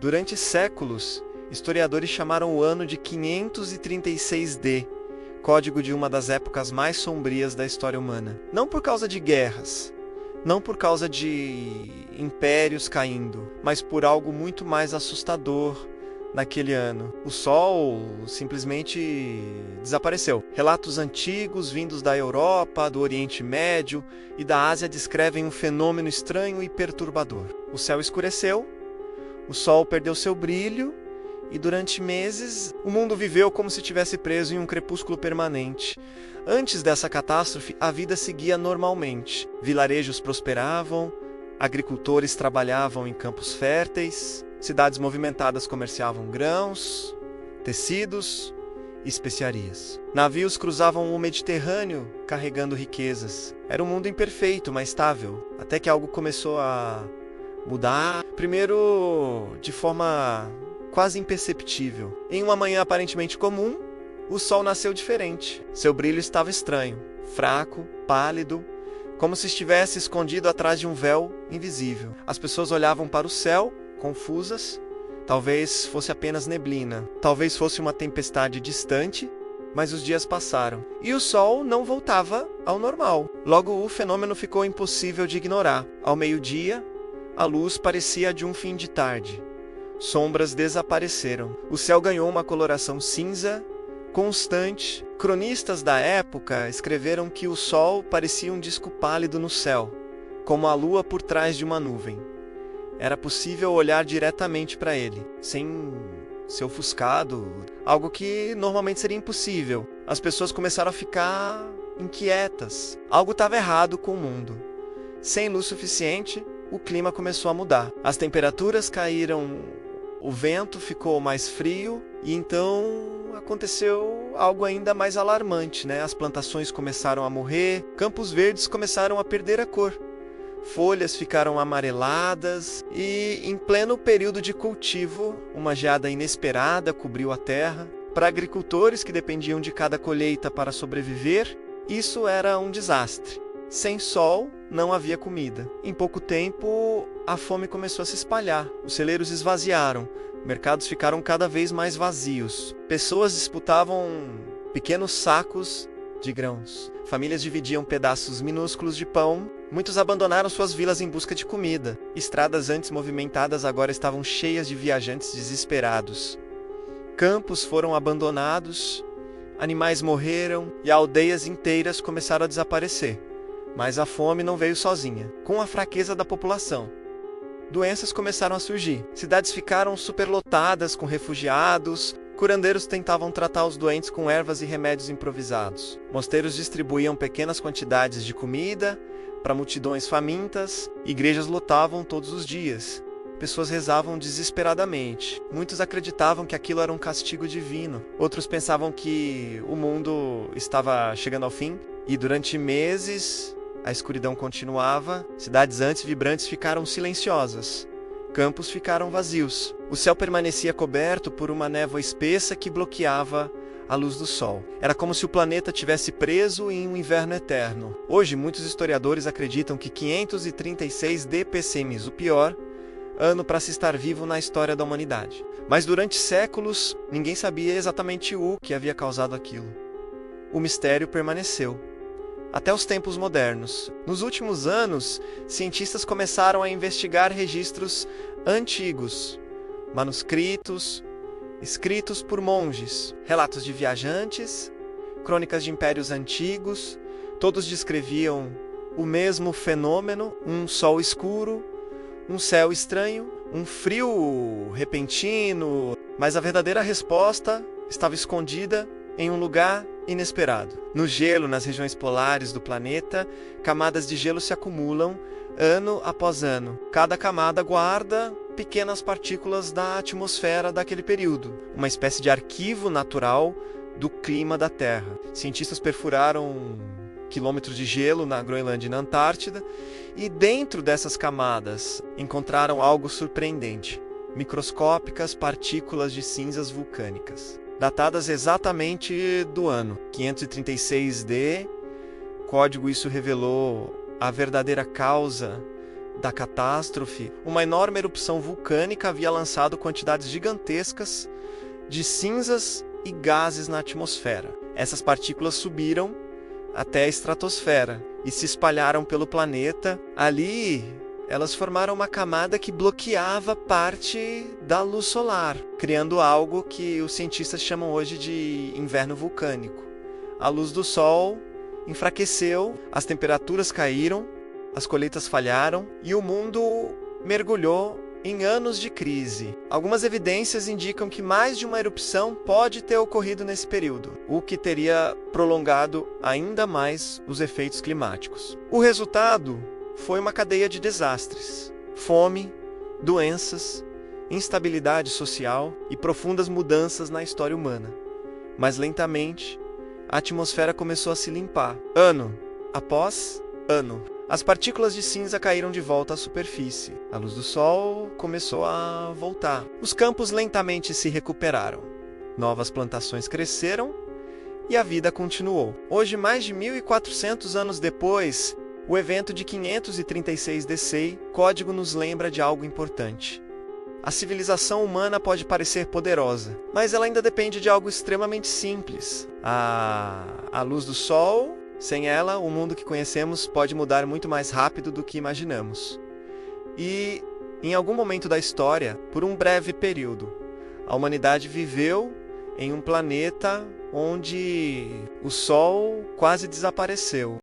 Durante séculos, historiadores chamaram o ano de 536D, código de uma das épocas mais sombrias da história humana. Não por causa de guerras, não por causa de impérios caindo, mas por algo muito mais assustador naquele ano. O Sol simplesmente desapareceu. Relatos antigos vindos da Europa, do Oriente Médio e da Ásia descrevem um fenômeno estranho e perturbador. O céu escureceu, o Sol perdeu seu brilho e durante meses o mundo viveu como se estivesse preso em um crepúsculo permanente. Antes dessa catástrofe, a vida seguia normalmente. Vilarejos prosperavam, agricultores trabalhavam em campos férteis, cidades movimentadas comerciavam grãos, tecidos e especiarias. Navios cruzavam o Mediterrâneo carregando riquezas. Era um mundo imperfeito, mas estável, até que algo começou a mudar, primeiro de forma quase imperceptível. Em uma manhã aparentemente comum, o sol nasceu diferente. Seu brilho estava estranho, fraco, pálido, como se estivesse escondido atrás de um véu invisível. As pessoas olhavam para o céu, confusas. Talvez fosse apenas neblina, talvez fosse uma tempestade distante, mas os dias passaram e o sol não voltava ao normal. Logo, o fenômeno ficou impossível de ignorar. Ao meio-dia, a luz parecia de um fim de tarde. Sombras desapareceram. O céu ganhou uma coloração cinza, constante. Cronistas da época escreveram que o sol parecia um disco pálido no céu, como a lua por trás de uma nuvem. Era possível olhar diretamente para ele, sem ser ofuscado, algo que normalmente seria impossível. As pessoas começaram a ficar inquietas. Algo estava errado com o mundo. Sem luz suficiente, o clima começou a mudar. As temperaturas caíram, o vento ficou mais frio e então aconteceu algo ainda mais alarmante, né? As plantações começaram a morrer, campos verdes começaram a perder a cor. Folhas ficaram amareladas e, em pleno período de cultivo, uma geada inesperada cobriu a terra. Para agricultores que dependiam de cada colheita para sobreviver, isso era um desastre. Sem sol, não havia comida. Em pouco tempo, a fome começou a se espalhar. Os celeiros esvaziaram. Mercados ficaram cada vez mais vazios. Pessoas disputavam pequenos sacos de grãos. Famílias dividiam pedaços minúsculos de pão. Muitos abandonaram suas vilas em busca de comida. Estradas antes movimentadas agora estavam cheias de viajantes desesperados. Campos foram abandonados, animais morreram e aldeias inteiras começaram a desaparecer. Mas a fome não veio sozinha. Com a fraqueza da população, doenças começaram a surgir. Cidades ficaram superlotadas com refugiados. Curandeiros tentavam tratar os doentes com ervas e remédios improvisados. Mosteiros distribuíam pequenas quantidades de comida para multidões famintas. Igrejas lotavam todos os dias. Pessoas rezavam desesperadamente. Muitos acreditavam que aquilo era um castigo divino. Outros pensavam que o mundo estava chegando ao fim. E durante meses, a escuridão continuava. Cidades antes vibrantes ficaram silenciosas. Campos ficaram vazios. O céu permanecia coberto por uma névoa espessa que bloqueava a luz do sol. Era como se o planeta tivesse preso em um inverno eterno. Hoje, muitos historiadores acreditam que 536 DPCMs, o pior ano para se estar vivo na história da humanidade. Mas durante séculos, ninguém sabia exatamente o que havia causado aquilo. O mistério permaneceu. Até os tempos modernos. Nos últimos anos, cientistas começaram a investigar registros antigos, manuscritos, escritos por monges, relatos de viajantes, crônicas de impérios antigos. Todos descreviam o mesmo fenômeno: um sol escuro, um céu estranho, um frio repentino. Mas a verdadeira resposta estava escondida em um lugar inesperado. No gelo, nas regiões polares do planeta, camadas de gelo se acumulam ano após ano. Cada camada guarda pequenas partículas da atmosfera daquele período, uma espécie de arquivo natural do clima da Terra. Cientistas perfuraram quilômetros de gelo na Groenlândia e na Antártida e dentro dessas camadas encontraram algo surpreendente: microscópicas partículas de cinzas vulcânicas, datadas exatamente do ano 536D. Código isso revelou a verdadeira causa da catástrofe, uma enorme erupção vulcânica havia lançado quantidades gigantescas de cinzas e gases na atmosfera. Essas partículas subiram até a estratosfera e se espalharam pelo planeta. Ali, elas formaram uma camada que bloqueava parte da luz solar, criando algo que os cientistas chamam hoje de inverno vulcânico. A luz do Sol enfraqueceu, as temperaturas caíram, as colheitas falharam e o mundo mergulhou em anos de crise. Algumas evidências indicam que mais de uma erupção pode ter ocorrido nesse período, o que teria prolongado ainda mais os efeitos climáticos. O resultado foi uma cadeia de desastres: fome, doenças, instabilidade social e profundas mudanças na história humana. Mas lentamente, a atmosfera começou a se limpar, ano após ano. As partículas de cinza caíram de volta à superfície. A luz do Sol começou a voltar. Os campos lentamente se recuperaram. Novas plantações cresceram e a vida continuou. Hoje, mais de 1.400 anos depois, o evento de 536 DC, código nos lembra de algo importante. A civilização humana pode parecer poderosa, mas ela ainda depende de algo extremamente simples. A luz do Sol. Sem ela, o mundo que conhecemos pode mudar muito mais rápido do que imaginamos. E, em algum momento da história, por um breve período, a humanidade viveu em um planeta onde o Sol quase desapareceu.